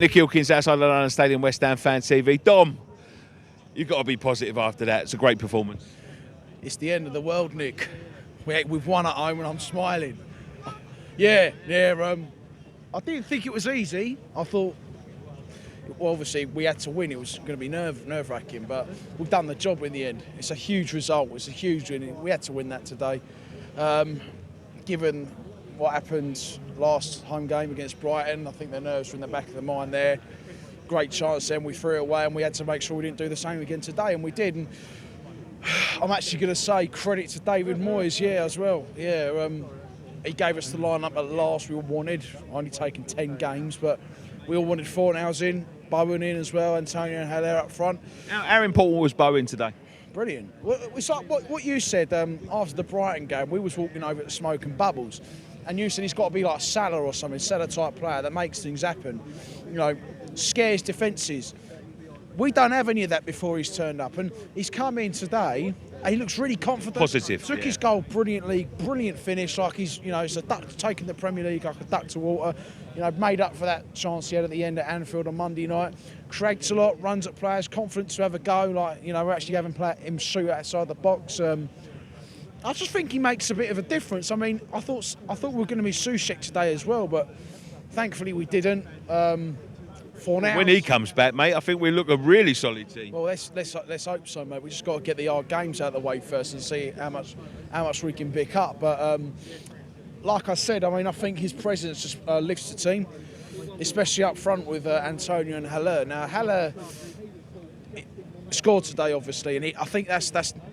Nick Ilkins outside the London Stadium, West Ham Fan TV. Dom, you've got to be positive after that. It's a great performance. It's the end of the world, Nick. We've won at home and I'm smiling. Yeah. I didn't think it was easy. I thought, well, obviously we had to win. It was going to be nerve-wracking, but we've done the job in the end. It's a huge result. It's a huge win. We had to win that today. Given what happened last home game against Brighton, I think their nerves were in the back of the mind there. Great chance then, we threw it away and we had to make sure we didn't do the same again today, and we did. And I'm actually going to say credit to David Moyes, as well. He gave us the lineup at last we all wanted. Only taken 10 games, but we all wanted Fornals in, Bowen in as well, Antonio and Haller up front. How important was Bowen today? Brilliant. It's like what you said after the Brighton game. We was walking over to smoke and bubbles, and you said he's got to be like Salah or something, Salah-type player that makes things happen. Scares defences. We don't have any of that before he's turned up, and he's come in today and he looks really confident. Positive. Took his goal brilliantly, brilliant finish, like he's, it's a duck taking the Premier League like a duck to water. Made up for that chance he had at the end at Anfield on Monday night. Creates a lot, runs at players, confident to have a go. We're actually having him shoot outside the box. I just think he makes a bit of a difference. I thought we were going to be Soucek today as well, but thankfully we didn't. When he comes back, mate, I think we look a really solid team. Well, let's hope so, mate. We just got to get the hard games out of the way first and see how much we can pick up. But like I said, I think his presence just lifts the team, especially up front with Antonio and Haller. Now Haller scored today, obviously, and I think that's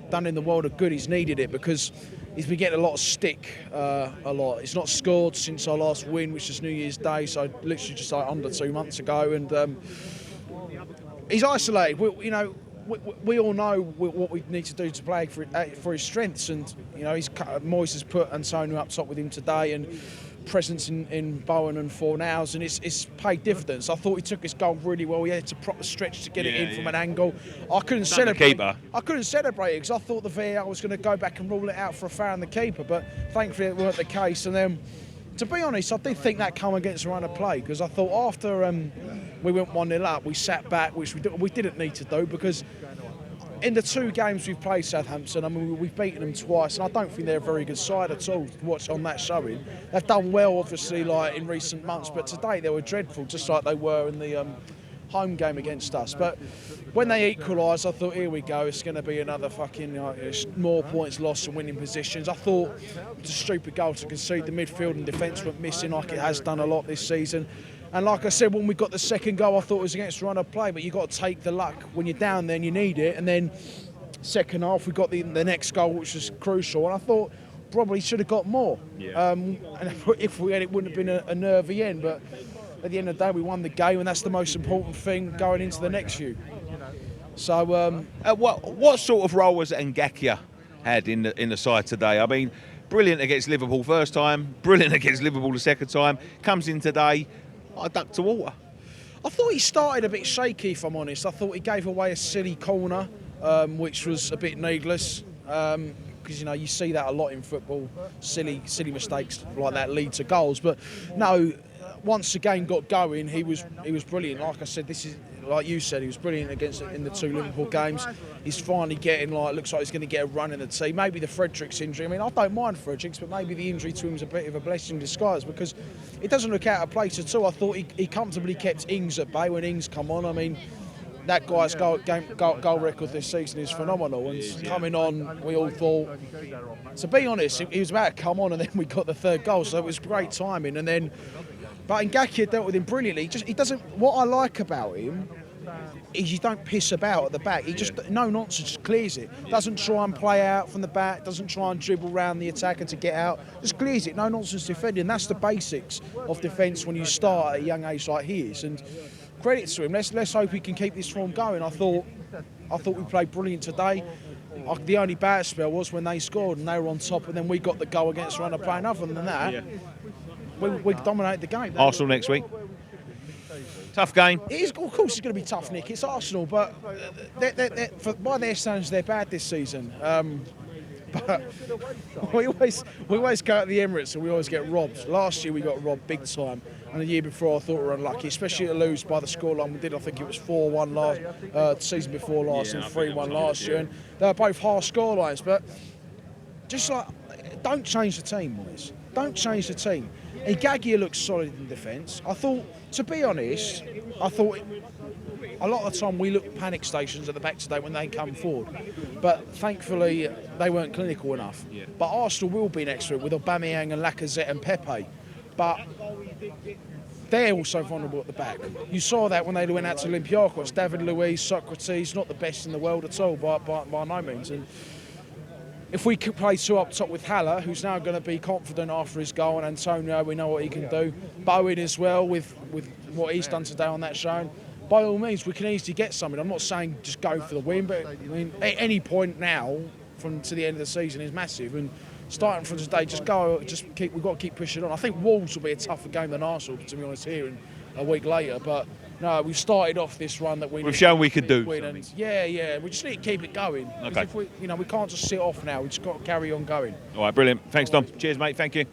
done in the world of good. He's needed it because he's been getting a lot of stick, a lot. He's not scored since our last win, which is New Year's Day, so literally just under 2 months ago. And he's isolated. We all know what we need to do to play for his strengths. And Moyes has put Antonio up top with him today, and presence in Bowen and Fornals, and it's paid dividends. I thought he took his goal really well. He had to proper stretch to get it in from an angle. I couldn't celebrate. I couldn't celebrate it because I thought the VAR was going to go back and rule it out for a foul on the keeper, but thankfully it weren't the case. And then, to be honest, I did think that come against a run of play, because I thought after we went 1-0 up, we sat back, which we didn't need to do, because in the 2 games we've played Southampton, we've beaten them twice, and I don't think they're a very good side at all to watch on that showing. They've done well, obviously, in recent months, but today they were dreadful, just like they were in the home game against us. But when they equalised, I thought, here we go, it's going to be another fucking more points lost and winning positions. I thought it's a stupid goal to concede. The midfield and defence went missing like it has done a lot this season. And like I said, when we got the second goal, I thought it was against a run of play, but you've got to take the luck when you're down there and you need it. And then second half, we got the next goal, which was crucial. And I thought probably should have got more. And if we had, it wouldn't have been a nervy end. But at the end of the day, we won the game, and that's the most important thing going into the next few. So, what sort of role was Ngakia had in the side today? Brilliant against Liverpool first time, brilliant against Liverpool the second time. Comes in today, I duck to water. I thought he started a bit shaky, if I'm honest. I thought he gave away a silly corner, which was a bit needless. Because you see that a lot in football. Silly mistakes like that lead to goals. But no, once the game got going, he was brilliant. Like I said, this is, like you said, he was brilliant in the 2 Liverpool games. He's finally getting, looks like he's going to get a run in the team. Maybe the Fredericks injury. I don't mind Fredericks, but maybe the injury to him is a bit of a blessing in disguise, because it doesn't look out of place at all. I thought he comfortably kept Ings at bay when Ings come on. That guy's goal record this season is phenomenal, and coming on, we all thought, to be honest, he was about to come on, and then we got the 3rd goal, so it was great timing. And then, but Ngakia dealt with him brilliantly. He doesn't. What I like about him is you don't piss about at the back. He just no nonsense, just clears it. Doesn't try and play out from the back. Doesn't try and dribble around the attacker to get out. Just clears it. No nonsense defending. That's the basics of defence when you start at a young age like he is. And credit to him. Let's hope he can keep this form going. I thought we played brilliant today. The only bad spell was when they scored and they were on top, and then we got the goal against run of play. And other than that, we dominated the game. Arsenal next week. Tough game. Of course it's going to be tough, Nick. It's Arsenal, but by their standards, they're bad this season. But we always go at the Emirates and we always get robbed. Last year we got robbed big time. And the year before, I thought we were unlucky, especially to lose by the scoreline we did. I think it was 4-1 last season before last and 3-1 last year. And they were both harsh scorelines. But just like, don't change the team, Moyes. Don't change the team. And Gagia looks solid in defence. I thought, to be honest, a lot of the time we looked panic stations at the back today when they come forward. But thankfully, they weren't clinical enough. Yeah. But Arsenal will be next week with Aubameyang and Lacazette and Pepe. But they're also vulnerable at the back. You saw that when they went out to Olympiacos. David Luiz, Socrates, not the best in the world at all, by no means. And if we could play two up top with Haller, who's now going to be confident after his goal, and Antonio, we know what he can do. Bowen as well, with what he's done today on that show. By all means, we can easily get something. I'm not saying just go for the win, but I mean, at any point now, from to the end of the season, is massive. And starting from today, we've got to keep pushing on. I think Wolves will be a tougher game than Arsenal, to be honest, here in a week later. But no, we've started off this run that we've shown we could do. And yeah, we just need to keep it going. Okay. If we can't just sit off now. We just got to carry on going. All right, brilliant. Thanks, Dom. Cheers, mate. Thank you.